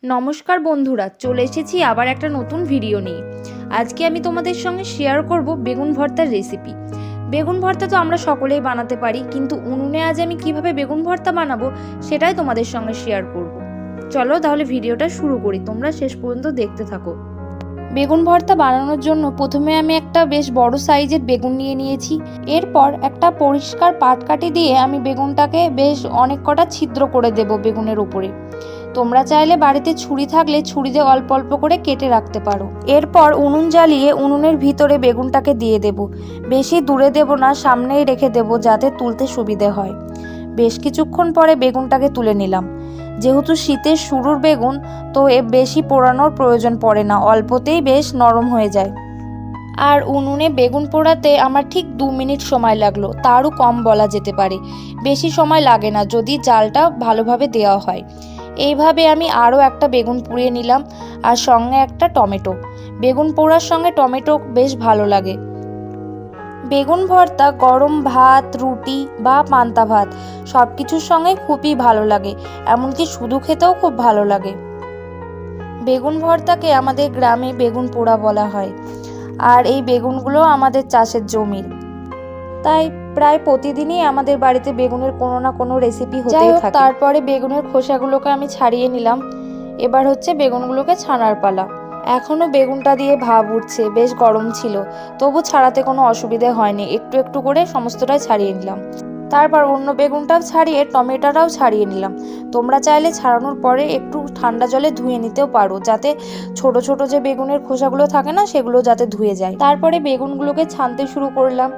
নমস্কার বন্ধুরা, চলে এসেছি আবার একটা নতুন ভিডিও নিয়ে। আজকে আমি তোমাদের সঙ্গে শেয়ার করব বেগুন ভর্তার রেসিপি। বেগুন ভর্তা তো আমরা সকলেই বানাতে পারি, কিন্তু উনুনে আজ আমি কিভাবে বেগুন ভর্তা বানাবো সেটাই তোমাদের সঙ্গে শেয়ার করব। চলো তাহলে ভিডিওটা শুরু করি, তোমরা শেষ পর্যন্ত দেখতে থাকো। বেগুন ভর্তা বানানোর জন্য প্রথমে আমি একটা বেশ বড় সাইজের বেগুন নিয়ে নিয়েছি। এরপর একটা পরিষ্কার পাটকাঠি দিয়ে আমি বেগুনটাকে বেশ অনেক কটা ছিদ্র করে দেব বেগুনের উপরে। তোমরা চাইলে বাড়িতে ছুরি থাকলে ছুরি দিয়ে অল্প অল্প করে কেটে রাখতে পারো। এরপর উনুন জ্বালিয়ে উনুনের ভিতরে বেগুনটাকে দিয়ে দেব। বেশি দূরে দেব না, সামনেই রেখে দেব যাতে তুলতে সুবিধে হয়। বেশ কিছুক্ষণ পরে বেগুনটাকে তুলে নিলাম। যেহেতু শীতের শুরুর বেগুন, তো বেশি পোড়ানোর প্রয়োজন পড়ে না, অল্পতেই বেশ নরম হয়ে যায়। আর উনুনে বেগুন পোড়াতে আমার ঠিক 2 মিনিট সময় লাগলো, তারও কম বলা যেতে পারে। বেশি সময় লাগে না যদি জালটা ভালোভাবে দেওয়া হয়। এইভাবে আমি আরও একটা বেগুন পুড়িয়ে নিলাম, আর সঙ্গে একটা টমেটো। বেগুন পোড়ার সঙ্গে টমেটো বেশ ভালো লাগে। বেগুন ভর্তা গরম ভাত, রুটি বা পান্তা ভাত সব কিছুর সঙ্গে খুবই ভালো লাগে, এমনকি শুধু খেতেও খুব ভালো লাগে। বেগুন ভর্তাকে আমাদের গ্রামে বেগুন পোড়া বলা হয়। আর এই বেগুনগুলো আমাদের চাষের জমির, তাই প্রায় প্রতিদিনই আমাদের বাড়িতে বেগুনের কোনো না কোনো রেসিপি হতেই থাকে। তারপরে বেগুনের খোসাগুলোকে আমি ছাড়িয়ে নিলাম। এবার হচ্ছে বেগুনগুলোকে ছাড়ার পালা। এখনো বেগুনটা দিয়ে ভাপ উঠছে, বেশ গরম ছিল, তবু ছাড়াতে কোনো অসুবিধে হয়নি। একটু একটু করে সমস্তটাই ছাড়িয়ে নিলাম। তারপর অন্য বেগুনটাও ছাড়িয়ে টমেটোটাও ছাড়িয়ে নিলাম। তোমরা চাইলে ছাড়ানোর পরে একটু ঠান্ডা জলে ধুয়ে নিতেও পারো, যাতে ছোট ছোট যে বেগুনের খোসাগুলো থাকে না সেগুলো যাতে ধুয়ে যায়। তারপরে বেগুনগুলোকে ছানতে শুরু করলাম।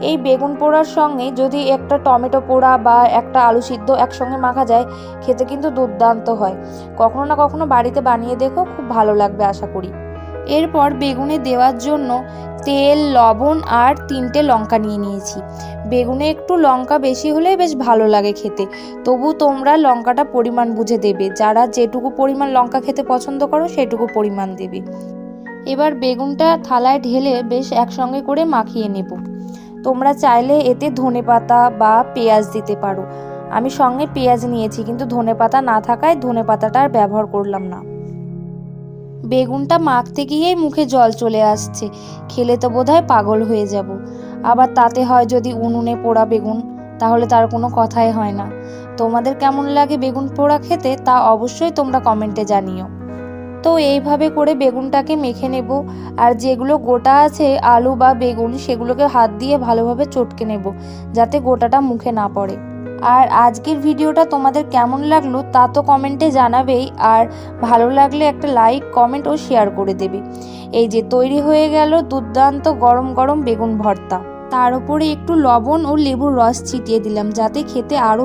এই বেগুন পোড়ার সঙ্গে যদি একটা টমেটো পোড়া বা একটা আলু সিদ্ধ একসঙ্গে মাখা যায়, খেতে কিন্তু দুর্দান্ত হয়। কখনো না কখনো বাড়িতে বানিয়ে দেখো, খুব ভালো লাগবে আশা করি। এরপর বেগুনে দেওয়ার জন্য তেল, লবণ আর 3টে লঙ্কা নিয়ে নিয়েছি। বেগুনে একটু লঙ্কা বেশি হলেই বেশ ভালো লাগে খেতে, তবু তোমরা লঙ্কাটা পরিমাণ বুঝে দেবে। যারা যেটুকু পরিমাণ লঙ্কা খেতে পছন্দ করো সেটুকু পরিমাণ দেবে। এবার বেগুনটা থালায় ঢেলে বেশ একসঙ্গে করে মাখিয়ে নেব। তোমরা চাইলে এতে ধনেপাতা বা পেঁয়াজ দিতে পারো। আমি সঙ্গে পেঁয়াজ নিয়েছি, কিন্তু ধনেপাতা না থাকায় ধনেপাতাটা আর ব্যবহার করলাম না। বেগুনটা মাখতে গিয়েই মুখে জল চলে আসছে, খেলে তো বোধহয় পাগল হয়ে যাব। আবার তাতে হয় যদি উনুনে পোড়া বেগুন, তাহলে তার কোনো কথাই হয় না। তোমাদের কেমন লাগে বেগুন পোড়া খেতে তা অবশ্যই তোমরা কমেন্টে জানিও। তো এইভাবে করে বেগুনটাকে মেখে নেব। আর যেগুলো গোটা আছে আলু বা বেগুন, সেগুলোকে হাত দিয়ে ভালোভাবে চটকে নেব, যাতে গোটাটা মুখে না পড়ে। আর আজকের ভিডিওটা তোমাদের কেমন লাগলো তা তো কমেন্টে জানাবেই, আর ভালো লাগলে একটা লাইক, কমেন্ট ও শেয়ার করে দেবে। এই যে তৈরি হয়ে গেল দুর্দান্ত গরম গরম বেগুন ভর্তা। তার উপরে একটু লবণ ও লেবুর রস ছিটিয়ে দিলাম, যাতে খেতে আরও